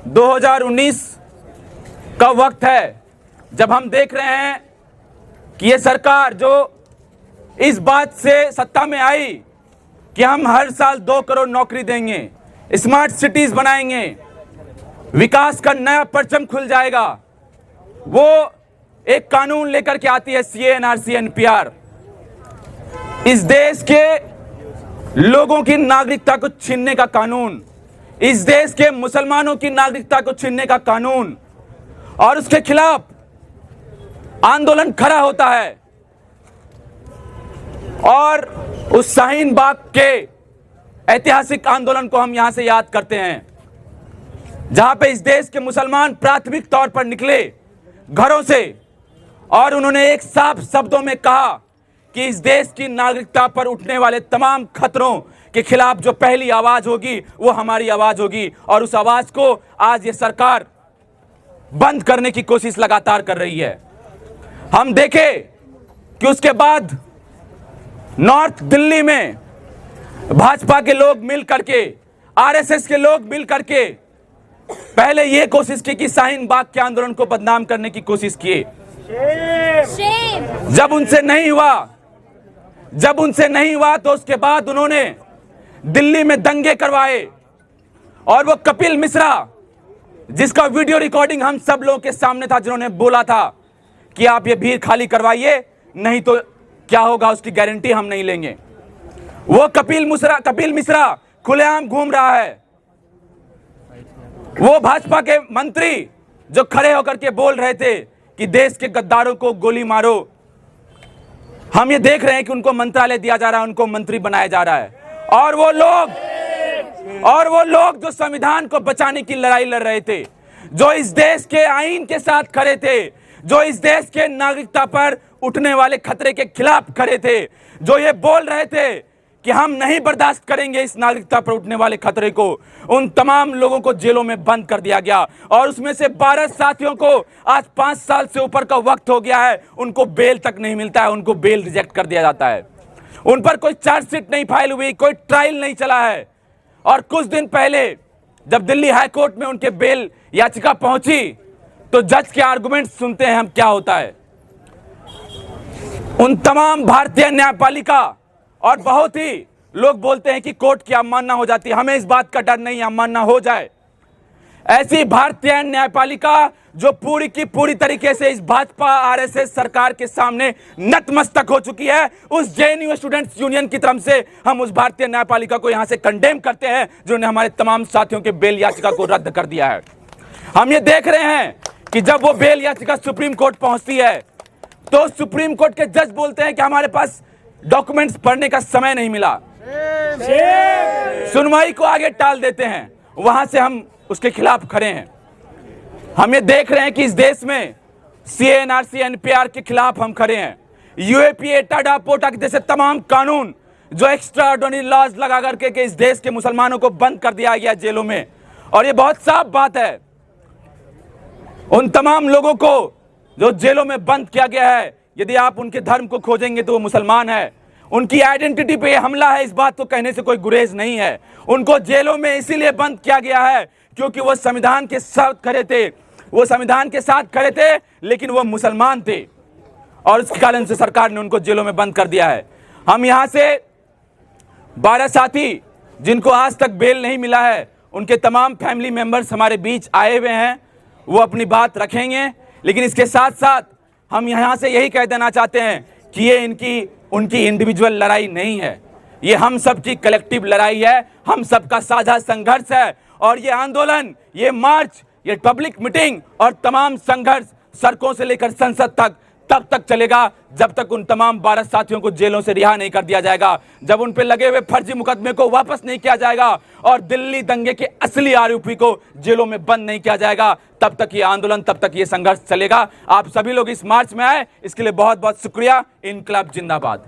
2019 का वक्त है जब हम देख रहे हैं कि ये सरकार जो इस बात से सत्ता में आई कि हम हर साल 2 करोड़ नौकरी देंगे, स्मार्ट सिटीज बनाएंगे, विकास का नया परचम खुल जाएगा, वो एक कानून लेकर के आती है सीए, एनआरसी, एनपीआर। इस देश के लोगों की नागरिकता को छीनने का कानून, इस देश के मुसलमानों की नागरिकता को छीनने का कानून, और उसके खिलाफ आंदोलन खड़ा होता है। और उस शाहीन बाग के ऐतिहासिक आंदोलन को हम यहां से याद करते हैं, जहां पे इस देश के मुसलमान प्राथमिक तौर पर निकले घरों से और उन्होंने एक साफ शब्दों में कहा कि इस देश की नागरिकता पर उठने वाले तमाम खतरों के खिलाफ जो पहली आवाज होगी वो हमारी आवाज होगी। और उस आवाज को आज ये सरकार बंद करने की कोशिश लगातार कर रही है। हम देखें कि उसके बाद नॉर्थ दिल्ली में भाजपा के लोग मिल करके, आरएसएस के लोग मिल करके पहले ये कोशिश की कि शाहीन बाग के आंदोलन को बदनाम करने की कोशिश किए। जब उनसे नहीं हुआ तो उसके बाद उन्होंने दिल्ली में दंगे करवाए। और वो कपिल मिश्रा, जिसका वीडियो रिकॉर्डिंग हम सब लोगों के सामने था, जिन्होंने बोला था कि आप ये भीड़ खाली करवाइए, नहीं तो क्या होगा उसकी गारंटी हम नहीं लेंगे। वो कपिल मिश्रा खुलेआम घूम रहा है। वो भाजपा के मंत्री जो खड़े होकर के बोल रहे थे कि देश के गद्दारों को गोली मारो, हम ये देख रहे हैं कि उनको मंत्रालय दिया जा रहा है, उनको मंत्री बनाया जा रहा है। और वो लोग जो संविधान को बचाने की लड़ाई लड़ रहे थे, जो इस देश के आईन के साथ खड़े थे, जो इस देश के नागरिकता पर उठने वाले खतरे के खिलाफ खड़े थे, जो ये बोल रहे थे कि हम नहीं बर्दाश्त करेंगे इस नागरिकता पर उठने वाले खतरे को, उन तमाम लोगों को जेलों में बंद कर दिया गया। और उसमें से 12 साथियों को आज 5 साल से ऊपर का वक्त हो गया है, उनको बेल तक नहीं मिलता है, उनको बेल रिजेक्ट कर दिया जाता है। उन पर कोई चार्जशीट नहीं फाइल हुई, कोई ट्रायल नहीं चला है। और कुछ दिन पहले जब दिल्ली हाई कोर्ट में उनके बेल याचिका पहुंची तो जज के आर्गुमेंट सुनते हैं हम क्या होता है। उन तमाम भारतीय न्यायपालिका, और बहुत ही लोग बोलते हैं कि कोर्ट की अवमानना हो जाती है, हमें इस बात का डर नहीं, अवमानना हो जाए। ऐसी भारतीय न्यायपालिका जो पूरी की पूरी तरीके से इस भाजपा आरएसएस सरकार के सामने नतमस्तक हो चुकी है, उस जेएनयू स्टूडेंट्स यूनियन की तरफ से हम उस भारतीय न्यायपालिका को यहां से कंडेम करते हैं, जिन्होंने हमारे तमाम साथियों के बेल याचिका को रद्द कर दिया है। हम ये देख रहे हैं कि जब वो बेल याचिका सुप्रीम कोर्ट पहुंचती है तो सुप्रीम कोर्ट के जज बोलते हैं कि हमारे पास डॉक्यूमेंट्स पढ़ने का समय नहीं मिला, सुनवाई को आगे टाल देते हैं। वहां से हम उसके खिलाफ खड़े हैं। हम ये देख रहे हैं कि इस देश में सीए, एनआरसी, एनपीआर के खिलाफ हम खड़े हैं। यूएपीए, टाडा, पोटा के जैसे तमाम कानून जो एक्स्ट्रा ऑर्डिनरी लॉज लगा करके इस देश के मुसलमानों को बंद कर दिया गया जेलों में। और ये बहुत साफ बात है, उन तमाम लोगों को जो जेलों में बंद किया गया है, यदि आप उनके धर्म को खोजेंगे तो वो मुसलमान है। उनकी आइडेंटिटी पे हमला है, इस बात को कहने से कोई गुरेज नहीं है। उनको जेलों में इसीलिए बंद किया गया है क्योंकि वो संविधान के साथ खड़े थे, लेकिन वो मुसलमान थे, और उसके कारण से सरकार ने उनको जेलों में बंद कर दिया है। हम यहां से 12 साथी जिनको आज तक बेल नहीं मिला है, उनके तमाम फैमिली मेंबर्स हमारे बीच आए हुए हैं, वो अपनी बात रखेंगे। लेकिन इसके साथ साथ हम यहां से यही कह देना चाहते हैं कि ये उनकी इंडिविजुअल लड़ाई नहीं है, ये हम सब की कलेक्टिव लड़ाई है, हम सबका साझा संघर्ष है। और ये आंदोलन, ये मार्च, ये पब्लिक मीटिंग और तमाम संघर्ष सड़कों से लेकर संसद तक तब तक चलेगा जब तक उन तमाम 12 साथियों को जेलों से रिहा नहीं कर दिया जाएगा, जब उन पे लगे हुए फर्जी मुकदमे को वापस नहीं किया जाएगा और दिल्ली दंगे के असली आरोपी को जेलों में बंद नहीं किया जाएगा, तब तक ये आंदोलन, तब तक ये संघर्ष चलेगा। आप सभी लोग इस मार्च में आए, इसके लिए बहुत बहुत शुक्रिया। इनकलाब जिंदाबाद।